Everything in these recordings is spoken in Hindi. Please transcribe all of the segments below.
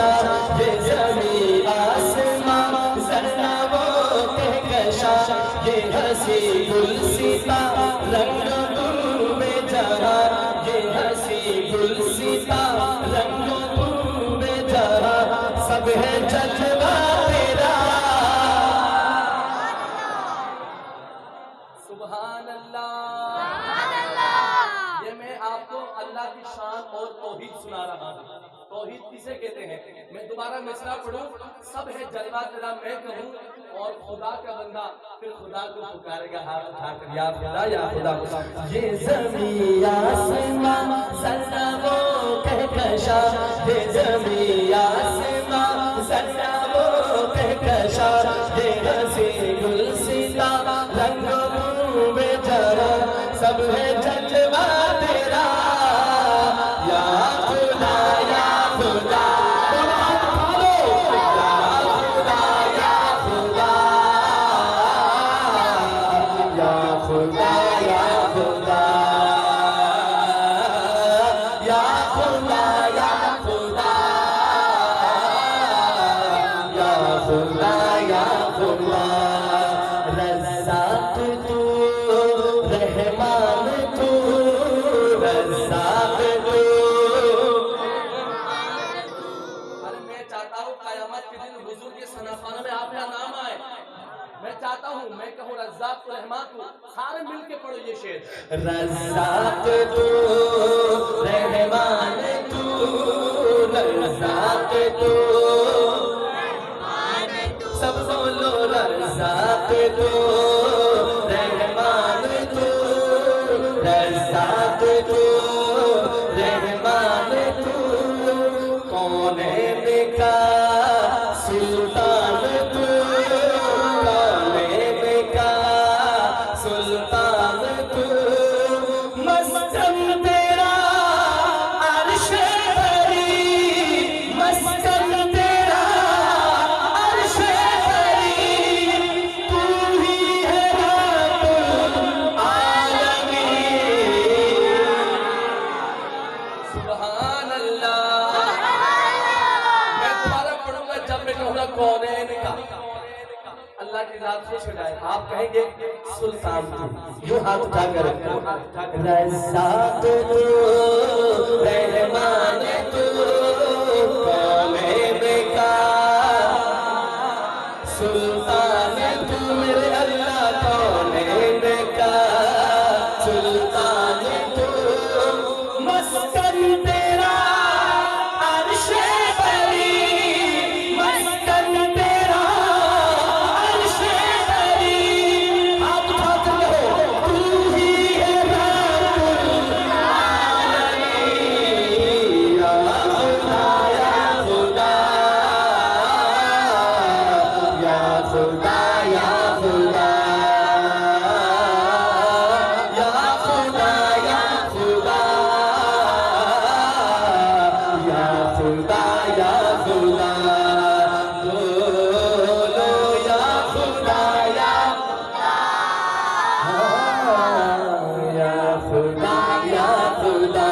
कहकशा, ये ज़मीं आसमां ज़र्रा वो कहकशा, ये हंसी गुलसिता रंग बेजहां, ये हंसी गुलसिता रंग बेजहां, सब है जज्बा तेरा। सुभान अल्लाह। ये मैं आपको अल्लाह की शान और तौहीद सुना रहा हूँ। तौहीद किसे कहते हैं? मैं दोबारा मिसरा पढ़ूं, सब है जलवा तेरा मैं कहूँ, और खुदा का बंदा फिर खुदा को पुकारेगा हाथ उठाकर, या खुदा या खुदा। ये ज़मीं आसमां ज़र्रा वो कहकशा, ये ज़मीं आसमां ज़र्रा वो कहकशा, ये हंसी गुलसिता रंग बेजहां, सब है जज्बा तेरा। या खुदा या खुदा, मैं चाहता हूँ मैं कहूँ रज़्ज़ाक़ तू रहमान तू, सारे मिलके पढ़ो ये शेर। रज़्ज़ाक़ तू रहमान तू, रज़्ज़ाक़ तू, सब बोलो रज़्ज़ाक़ तू रहमान तू, रज़्ज़ाक़ तू रहमान तू, कौनैन का सुल्तान तू, अल्लाह की जात खुश हो जाए। आप कहेंगे सुल्तान तू, यूं हाथ उठाकर रज़्ज़ाक़ तू रहमान तू, कौनैन का सुल्तान तू, मेरे अल्लाह कौनैन का सुल्तान तू, मस्कन तेरा अर्श बरी, मस्कन तेरा अर्श बरी, आप उठाते रहो, तू ही है रब्बुल आलमीन, या खुदा या खुदा, या खुदा या खुदा, या खुदा या खुदा, या खुदा या खुदा, बोलो या खुदा या खुदा या खुदा।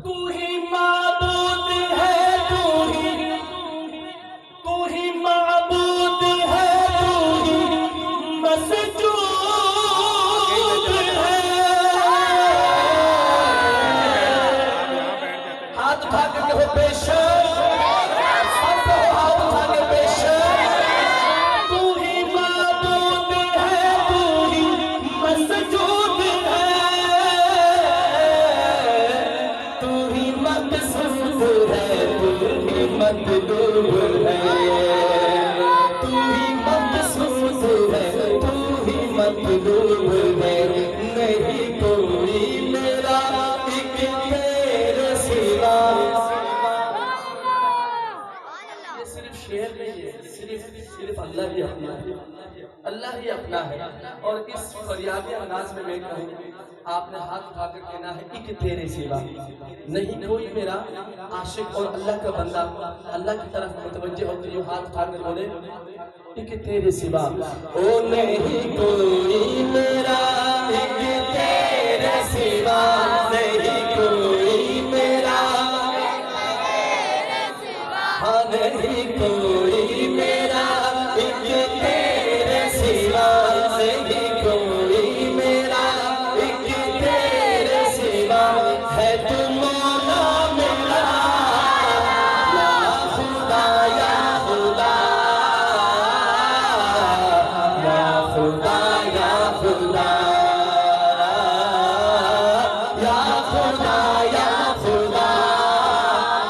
तू ही माबूद है, तू ही माबूद है, तू ही मसजूद है। हाथ उठा के कहो बेशक, सब कहो हाथ उठा के बेशक। तू ही माबूद है, तू ही मसजूद है, तू ही मक़सूद है, तू ही मतलूब है, तू ही मक़सूद है, तू ही मतलूब है, नहीं कोई मेरा एक तेरे सिवा। ये सिर्फ शेर नहीं है, सिर्फ अल्लाह ही अपना है, अल्लाह ही अपना है। और इस फरियादी अंदाज में मैं कहूँ, आपने हाथ उठाकर कहना है एक तेरे सिवा, नहीं कोई मेरा आशिक और अल्लाह का बंदा अल्लाह की तरफ मुतवज्जे होकर यूं हाथ उठाकर बोले एक तेरे सिवा, ओ नहीं कोई मेरा एक तेरे सिवा, नहीं कोई मेरा है तू मौला मेरा, या खुदा या खुदा, या खुदा या खुदा, या खुदा या खुदा।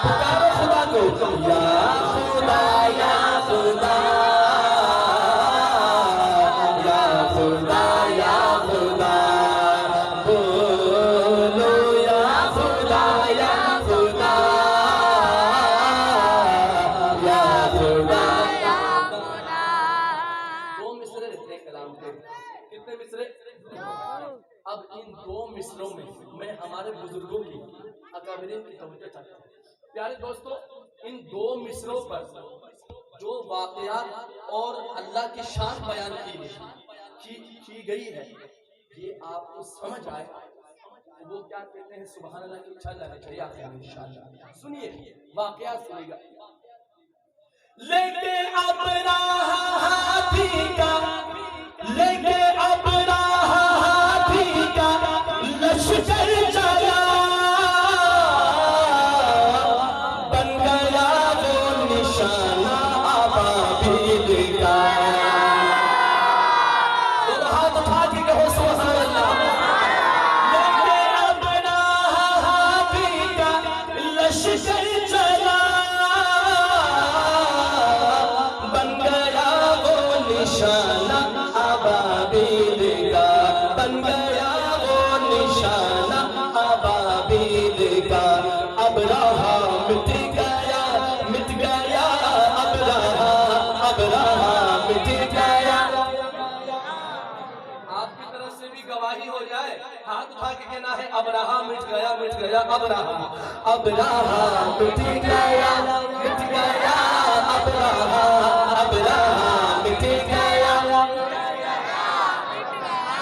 पुकारो खुदा को, या खुदा या खुदा, या खुदा या खुदा। बोलो या खुदा या खुदा, या खुदा या खुदा। दो मिसरे रहते हैं कलाम के। कितने मिसरे? अब इन दो मिसरों में मैं हमारे बुजुर्गों की, अकाबिरीन की तवज्जो चाहता हूँ। प्यारे दोस्तों, इन दो मिसरों पर जो वाक़यात और अल्लाह की शान बयान की गई है, ये आपको समझ आए वो क्या कहते हैं। सुभान अल्लाह की छल आने चाहिए आखिर में इंशाअल्लाह। सुनिए वाक़या सुनिएगा। लेके अबराहा हाथी का, लेके अबराहा हाथी का लश्कर चला, बन गया वो निशाना अबाबील का। दोनों हाथ उठा के कहो सुभान अल्लाह। लेके अबराहा हाथी का लश्कर चला, बन गया वो निशाना अबाबील का, बन गया वो निशाना अबाबील का। अबराहा मिट गया, मिट गया अबराहा, अबराहा मिट गया। आपकी तरफ से भी गवाही हो जाए, हाथ उठा के कहना है अबराहा मिट गया, मिट गया अबराहा, अबराहा मिट गया, मिट गया अबराहा, अबराहा मिट गया,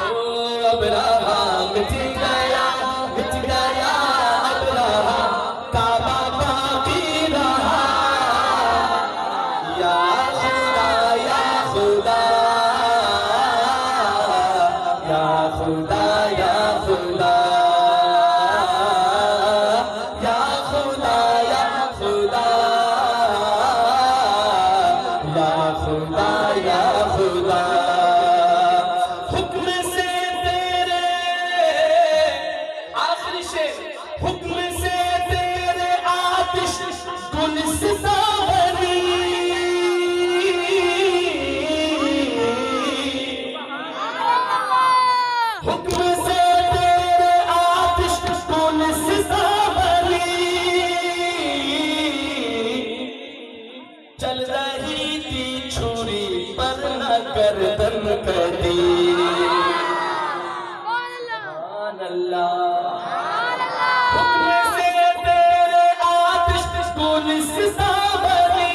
ओ अबराहा मिट गया, मिट गया अबराहा। काबा बाकी रहा, या खुदा या खुदा, या खुदा या खुदा, या खुदा या खुदा, या खुदा या खुदा। हुक्म से तेरे, आखिरी शेर, हुक्म से तेरे आतिश गुलिस्तां बनी, हुक्म से तेरे आतिश गुलिस्तां बनी, चल रही थी छुरी पर न गर्दन कटी। सुभान अल्लाह। हुक्म से तेरे आतिश गुलिस्तां बनी,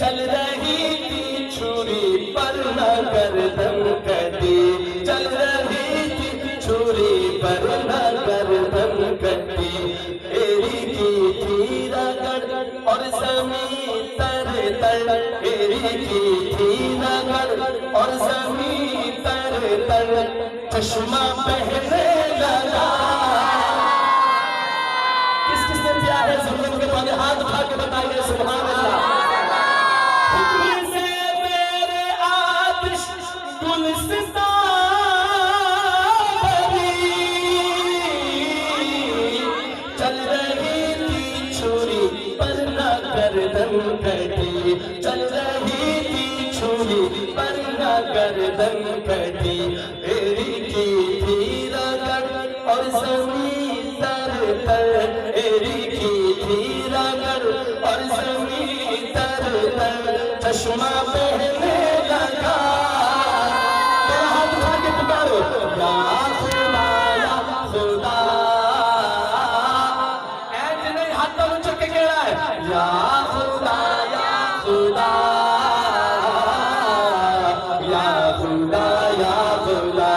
चल रही थी छुरी पर न गर्दन कटी, चल रही थी छुरी पर न गर्दन कटी। एरी की थी रगड़ और ज़मीं तर तर, एरी की थी रगड़ और ज़मीं तर तर, चश्मा बहने लगा। किस किसने दिया है ज़मज़म के पानी? हाथ उठा के बताइए सुभान अल्लाह। हुक्म से तेरे आतिश गुलिस्तां बनी, चल रही थी छुरी पर न गर्दन कटी, चल रही थी छुरी पर न गर्दन कटी। एरी की थी रगड़ और ज़मीं तर तर, एरी की थी रगड़ और ज़मीं तर तर, चश्मा बहने लगा। तेरा हाथ उठा के पुकारो, या खुदा या खुदा। ऐज नहीं, हाथ तो चुक के कह रहा है, या खुदा या खुदा, या खुदा या खुदा।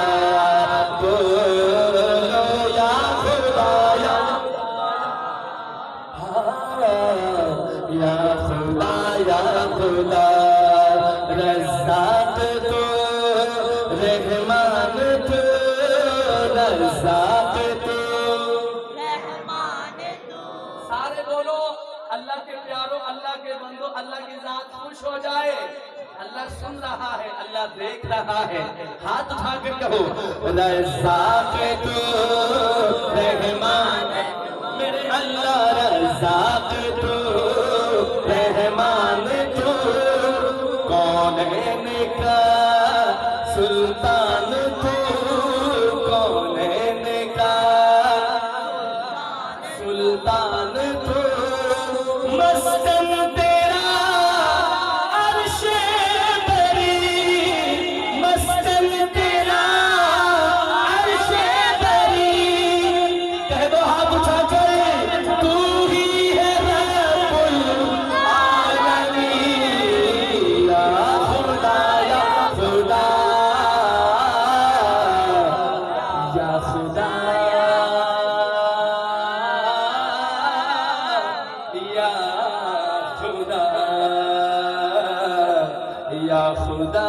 बोलो या खुदा या, या खुदा या खुदा, रज़्ज़ाक़ तू, रहमान तू, सारे बोलो अल्लाह के प्यारो, अल्लाह के बंदो, अल्लाह की जात खुश हो जाए। अल्लाह सुन रहा है, अल्लाह देख रहा है। हाथ उठाकर कहो रज़्ज़ाक़ तू, रहमान मेरे अल्लाह, रज़्ज़ाक़ तू, रहमान तू, कौनैन का सुल्तान तू, कौनैन का सुल्तान तू, मस्कन तेरा अर्शे बरी, मस्कन तेरा अर्शे बरी, कह दो हाथ उठाकर तू ही है रब्बुल आलमीन, या खुदा या खुदा या खुदा या खुदा या खुदा।